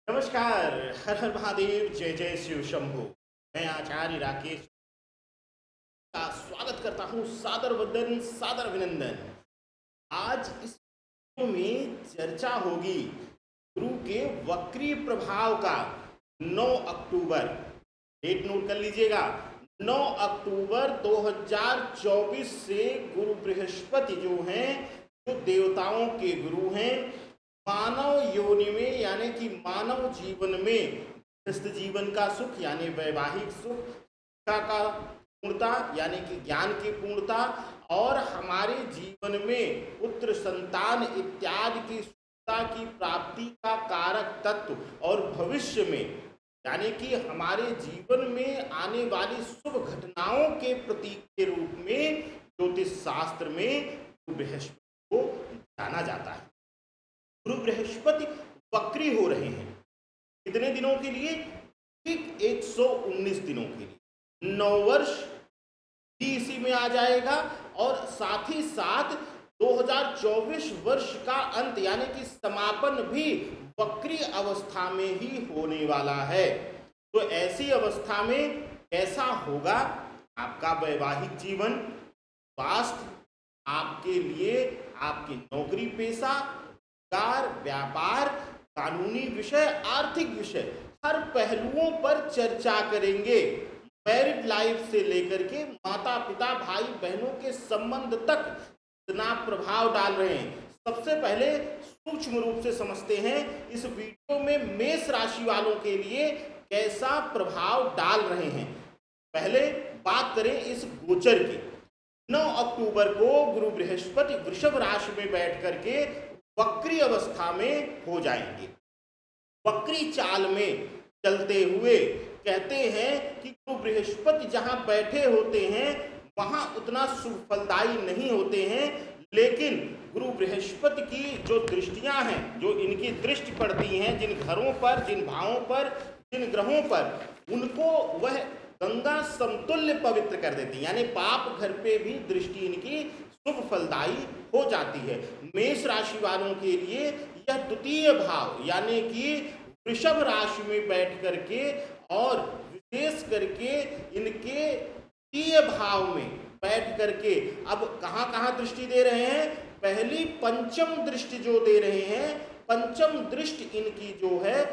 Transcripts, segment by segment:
नमस्कार। हर हर महादेव, जय जय शिव शंभु। मैं आचार्य राकेश का स्वागत करता हूँ। सादर वंदन, सादर अभिनंदन। आज इस वीडियो में चर्चा होगी गुरु के वक्री प्रभाव का। 9 अक्टूबर, डेट नोट कर लीजिएगा। 9 अक्टूबर 2024 से गुरु बृहस्पति जो हैं, जो देवताओं के गुरु हैं, मानव योनि में यानी कि मानव जीवन में गृहस्थ जीवन का सुख यानी वैवाहिक सुख, शिक्षा का पूर्णता यानी कि ज्ञान की पूर्णता, और हमारे जीवन में पुत्र संतान इत्यादि की सुखता की प्राप्ति का कारक तत्व, और भविष्य में यानी कि हमारे जीवन में आने वाली शुभ घटनाओं के प्रतीक के रूप में ज्योतिष शास्त्र में गुरु बृहस्पति को जाना जाता है। गुरु बृहस्पति वक्री हो रहे हैं कितने दिनों के लिए? ठीक 119 दिनों के लिए। 9 वर्ष भी इसी में आ जाएगा, और साथ ही साथ 2024 वर्ष का अंत यानी कि समापन भी वक्री अवस्था में ही होने वाला है। तो ऐसी अवस्था में कैसा होगा आपका वैवाहिक जीवन, स्वास्थ्य, आपके लिए आपकी नौकरी पेशा, कार, व्यापार, कानूनी विषय, आर्थिक विषय, हर पहलुओं पर चर्चा करेंगे। मैरिड लाइफ से लेकर के माता पिता भाई बहनों के संबंध तक कितना प्रभाव डाल रहे हैं। सबसे पहले सूक्ष्म रूप से समझते हैं इस वीडियो में मेष राशि वालों के लिए कैसा प्रभाव डाल रहे हैं। पहले बात करें इस गोचर की। 9 अक्टूबर को गुरु बृहस्पति वृषभ राशि में बैठ करके वक्री अवस्था में हो जाएंगे। वक्री चाल में चलते हुए कहते हैं कि गुरु बृहस्पति जहां बैठे होते हैं वहां उतना शुभ फलदायी नहीं होते हैं, लेकिन गुरु बृहस्पति की जो दृष्टियां हैं, जो इनकी दृष्टि पड़ती हैं जिन घरों पर, जिन भावों पर, जिन ग्रहों पर, उनको वह गंगा समतुल्य पवित्र कर देती है। यानी पाप घर पे भी दृष्टि इनकी शुभ फलदायी हो जाती है। मेष राशि वालों के लिए यह द्वितीय भाव यानी कि वृषभ राशि में बैठ करके, और विशेष करके इनके तृतीय भाव में बैठ करके अब कहां कहां दृष्टि दे रहे हैं? पहली पंचम दृष्टि जो दे रहे हैं, पंचम दृष्टि इनकी जो है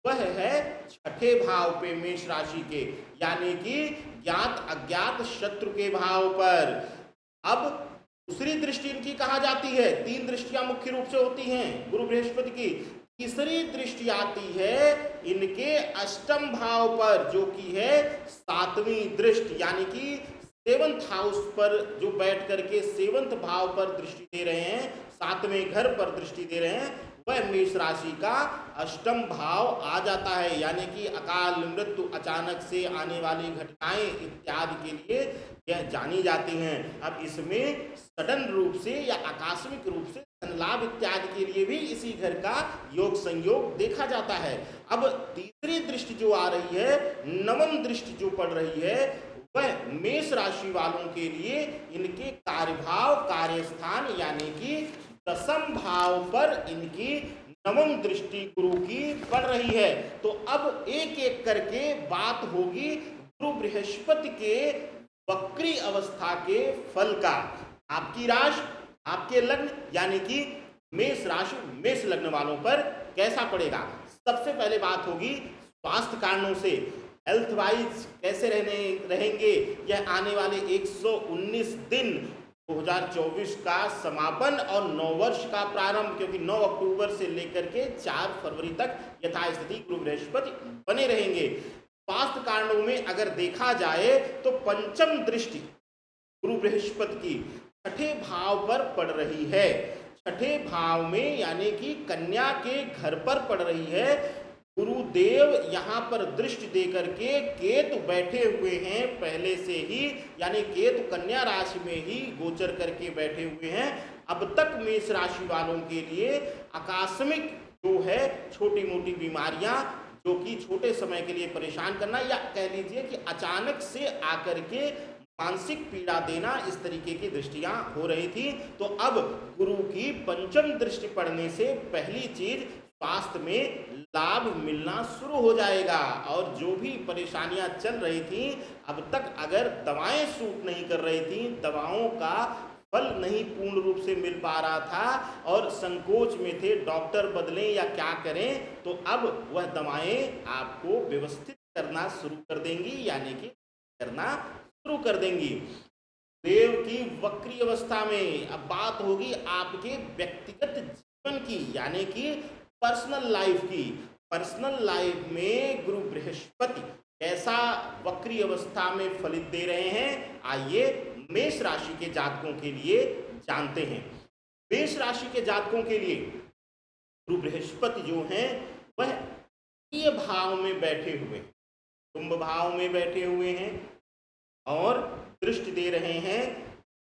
वह है छठे भाव पे मेष राशि के, यानी कि ज्ञात अज्ञात शत्रु के भाव पर। अब दूसरी दृष्टि इनकी कहा जाती है, 3 दृष्टियां मुख्य रूप से होती हैं गुरु बृहस्पति की। तीसरी दृष्टि आती है इनके अष्टम भाव पर, जो कि है 7वीं दृष्टि, यानी कि 7th हाउस पर जो बैठ करके 7th भाव पर दृष्टि दे रहे हैं, 7वें घर पर दृष्टि दे रहे हैं, वह मेष राशि का अष्टम भाव आ जाता है। यानी कि अकाल मृत्यु, अचानक से आने वाली घटनाएं इत्यादि के लिए यह जानी जाती हैं। अब इसमें सडन रूप से या आकस्मिक रूप से धन लाभ इत्यादि के लिए भी इसी घर का योग संयोग देखा जाता है। अब तीसरी दृष्टि जो आ रही है, नवम दृष्टि जो पड़ रही है, वह मेष राशि वालों के लिए इनके कार्यभाव, कार्यस्थान यानी कि 10th भाव पर इनकी नवम दृष्टि गुरु की पड़ रही है। तो अब एक एक करके बात होगी गुरु बृहस्पति के वक्री अवस्था के फल का। आपकी राशि, आपके लग्न यानी कि मेष राशि, मेष लग्न वालों पर कैसा पड़ेगा? सबसे पहले बात होगी स्वास्थ्य कारणों से, हेल्थ वाइज कैसे रहेंगे यह आने वाले 119 दिन, 2024 का समापन और 9 वर्ष का प्रारंभ, क्योंकि 9 अक्टूबर से लेकर के 4 फरवरी तक यथास्थिति गुरु बृहस्पति बने रहेंगे। स्वास्थ्य कारणों में अगर देखा जाए तो पंचम दृष्टि गुरु बृहस्पति की छठे भाव पर पड़ रही है। छठे भाव में यानी कि कन्या के घर पर पड़ रही है। गुरुदेव यहाँ पर दृष्टि देकर के केतु बैठे हुए हैं पहले से ही, यानी केतु कन्या राशि में ही गोचर करके बैठे हुए हैं। अब तक मेष राशि वालों के लिए आकस्मिक जो है छोटी मोटी बीमारियां, जो कि छोटे समय के लिए परेशान करना, या कह लीजिए कि अचानक से आकर के मानसिक पीड़ा देना, इस तरीके की दृष्टियां हो रही थी। तो अब गुरु की पंचम दृष्टि पड़ने से पहली चीज स्वास्थ्य में लाभ मिलना शुरू हो जाएगा। और जो भी परेशानियां चल रही थी अब तक, अगर दवाएं सूट नहीं कर रही थी, दवाओं का फल नहीं पूर्ण रूप से मिल पा रहा था और संकोच में थे डॉक्टर बदलें या क्या करें, तो अब वह दवाएं आपको व्यवस्थित करना शुरू कर देंगी, यानी कि करना शुरू कर देंगी। देव की वक्री अवस्था में अब बात होगी आपके व्यक्तिगत जीवन की, यानी कि पर्सनल लाइफ की। पर्सनल लाइफ में गुरु बृहस्पति कैसा वक्री अवस्था में फलित दे रहे हैं, आइए मेष राशि के जातकों के लिए जानते हैं। मेष राशि के जातकों के लिए गुरु बृहस्पति जो हैं वह ये भाव में बैठे हुए हैं, कुंभ भाव में बैठे हुए हैं और दृष्टि दे रहे हैं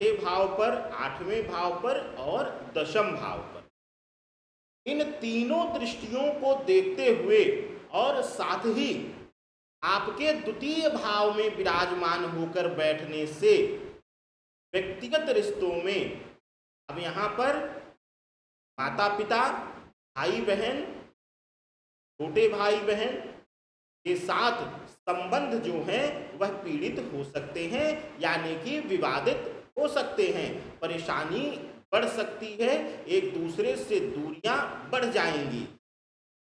6 भाव पर, 8वें भाव पर और 10म भाव पर। इन तीनों दृष्टियों को देखते हुए और साथ ही आपके द्वितीय भाव में विराजमान होकर बैठने से व्यक्तिगत रिश्तों में अब यहाँ पर माता पिता, भाई बहन, छोटे भाई बहन के साथ संबंध जो हैं वह पीड़ित हो सकते हैं, यानी कि विवादित हो सकते हैं। परेशानी बढ़ सकती है, एक दूसरे से दूरियां बढ़ जाएंगी।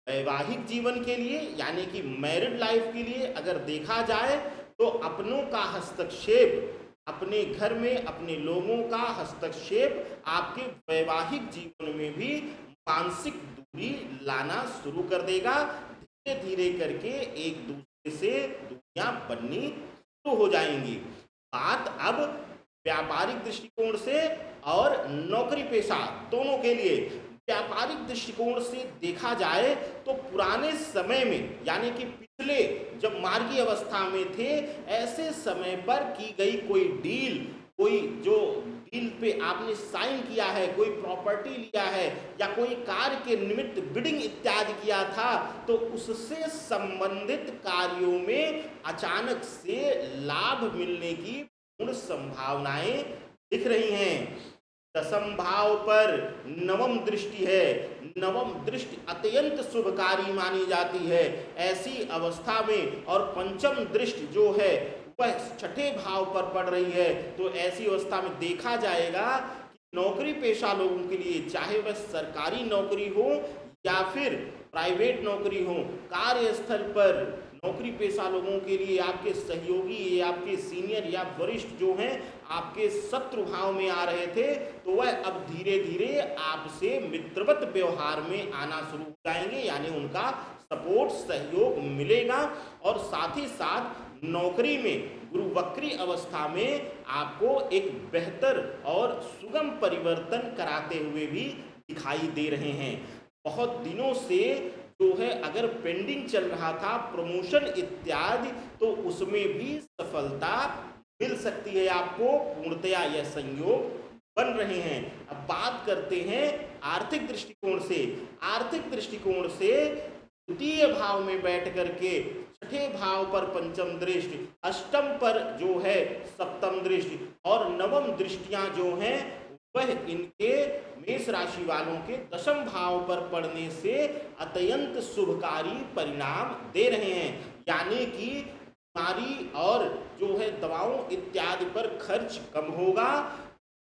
वैवाहिक जीवन के लिए यानी कि मैरिड लाइफ के लिए अगर देखा जाए तो अपनों का हस्तक्षेप, अपने घर में अपने लोगों का हस्तक्षेप आपके वैवाहिक जीवन में भी मानसिक दूरी लाना शुरू कर देगा। धीरे धीरे करके एक दूसरे से दूरियां बननी शुरू हो जाएंगी। बात अब व्यापारिक दृष्टिकोण से और नौकरी पेशा दोनों के लिए। व्यापारिक दृष्टिकोण से देखा जाए तो पुराने समय में यानी कि पिछले जब मार्गी अवस्था में थे, ऐसे समय पर की गई कोई डील, कोई जो डील पे आपने साइन किया है, कोई प्रॉपर्टी लिया है या कोई कार्य के निमित्त बिडिंग इत्यादि किया था, तो उससे संबंधित कार्यों में अचानक से लाभ मिलने की पूर्ण संभावनाएं दिख रही हैं। 10म भाव पर नवम दृष्टि है। नवम दृष्टि अत्यंत शुभकारी मानी जाती है। ऐसी अवस्था में और पंचम दृष्टि जो है वह 6ठे भाव पर पड़ रही है, तो ऐसी अवस्था में देखा जाएगा कि नौकरी पेशा लोगों के लिए, चाहे वह सरकारी नौकरी हो या फिर प्राइवेट नौकरी हो, कार्यस्थल पर नौकरी पेशा लोगों के लिए आपके सहयोगी या आपके सीनियर या वरिष्ठ जो हैं आपके शत्रु भाव में आ रहे थे, तो वह अब धीरे धीरे आपसे मित्रवत व्यवहार में आना शुरू हो जाएंगे, यानी उनका सपोर्ट सहयोग मिलेगा। और साथ ही साथ नौकरी में गुरु वक्री अवस्था में आपको एक बेहतर और सुगम परिवर्तन कराते हुए भी दिखाई दे रहे हैं। बहुत दिनों से जो है अगर पेंडिंग चल रहा था प्रमोशन इत्यादि, तो उसमें भी सफलता मिल सकती है आपको। पूर्णतया यह संयोग बन रहे हैं। अब बात करते हैं आर्थिक दृष्टिकोण से। आर्थिक दृष्टिकोण से द्वितीय भाव में बैठ करके 6ठे भाव पर पंचम दृष्टि, अष्टम पर जो है सप्तम दृष्टि और नवम दृष्टियां जो हैं वह इनके मेष राशि वालों के 10म भाव पर पड़ने से अत्यंत शुभकारी परिणाम दे रहे हैं। यानी कि बीमारी और जो है दवाओं इत्यादि पर खर्च कम होगा।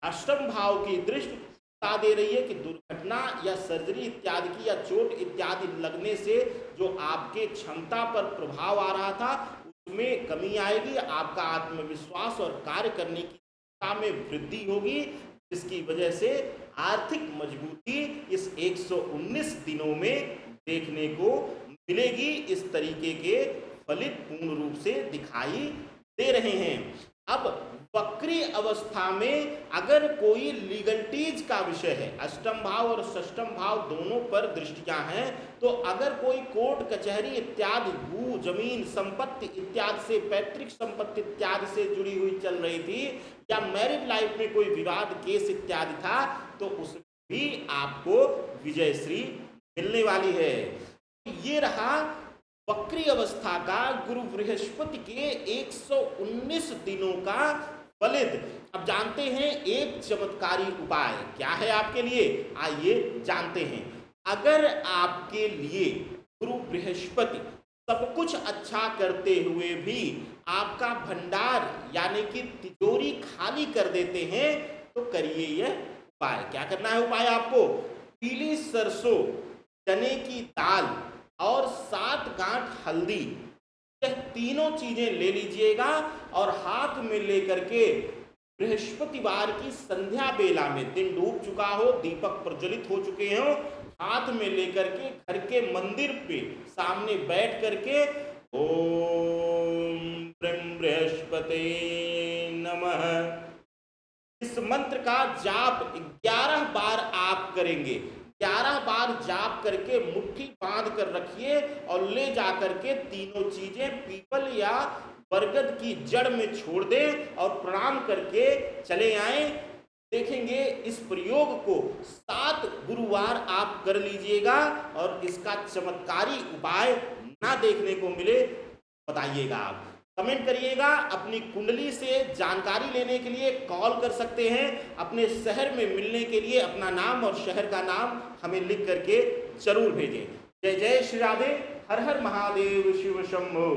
अष्टम भाव की दृष्टि बता दे रही है कि दुर्घटना या सर्जरी इत्यादि की या चोट इत्यादि लगने से जो आपके क्षमता पर प्रभाव आ रहा था उसमें कमी आएगी। आपका आत्मविश्वास और कार्य करने की क्षमता में वृद्धि होगी, जिसकी वजह से आर्थिक मजबूती इस 119 दिनों में देखने को मिलेगी। इस तरीके के फलित पूर्ण रूप से दिखाई दे रहे हैं। अब वक्री अवस्था में अगर कोई लीगलिटीज का विषय है, अष्टम भाव और षष्ठम भाव दोनों पर दृष्टियां हैं, तो अगर कोई कोर्ट कचहरी इत्यादि भू जमीन संपत्ति इत्यादि से, पैतृक संपत्ति इत्यादि से जुड़ी हुई चल रही थी या मैरिड लाइफ में कोई विवाद केस इत्यादि था, तो उसमें भी आपको विजयश्री मिलने वाली है। ये रहा वक्री अवस्था का गुरु बृहस्पति के 119 दिनों का फलित। अब जानते हैं एक चमत्कारी उपाय क्या है आपके लिए, आइए जानते हैं। अगर आपके लिए गुरु बृहस्पति सब कुछ अच्छा करते हुए भी आपका भंडार यानी कि तिजोरी खाली कर देते हैं तो करिए यह उपाय। क्या करना है उपाय आपको? पीली सरसों, चने की दाल और 7 गांठ हल्दी, यह तीनों चीजें ले लीजिएगा और हाथ में लेकर के बृहस्पतिवार की संध्या बेला में, दिन डूब चुका हो, दीपक प्रज्वलित हो चुके हो, हाथ में लेकर के घर के मंदिर पे सामने बैठ करके ओम ब्रह्म बृहस्पते नमः इस मंत्र का जाप 11 बार आप करेंगे। 11 बार जाप करके मुट्ठी बांध कर रखिए और ले जा करके तीनों चीजें पीपल या बरगद की जड़ में छोड़ दें और प्रणाम करके चले आए। देखेंगे इस प्रयोग को 7 गुरुवार आप कर लीजिएगा और इसका चमत्कारी उपाय ना देखने को मिले बताइएगा। आप कमेंट करिएगा। अपनी कुंडली से जानकारी लेने के लिए कॉल कर सकते हैं। अपने शहर में मिलने के लिए अपना नाम और शहर का नाम हमें लिख करके जरूर भेजें। जय जय श्री राधे। हर हर महादेव। शिव शंभो।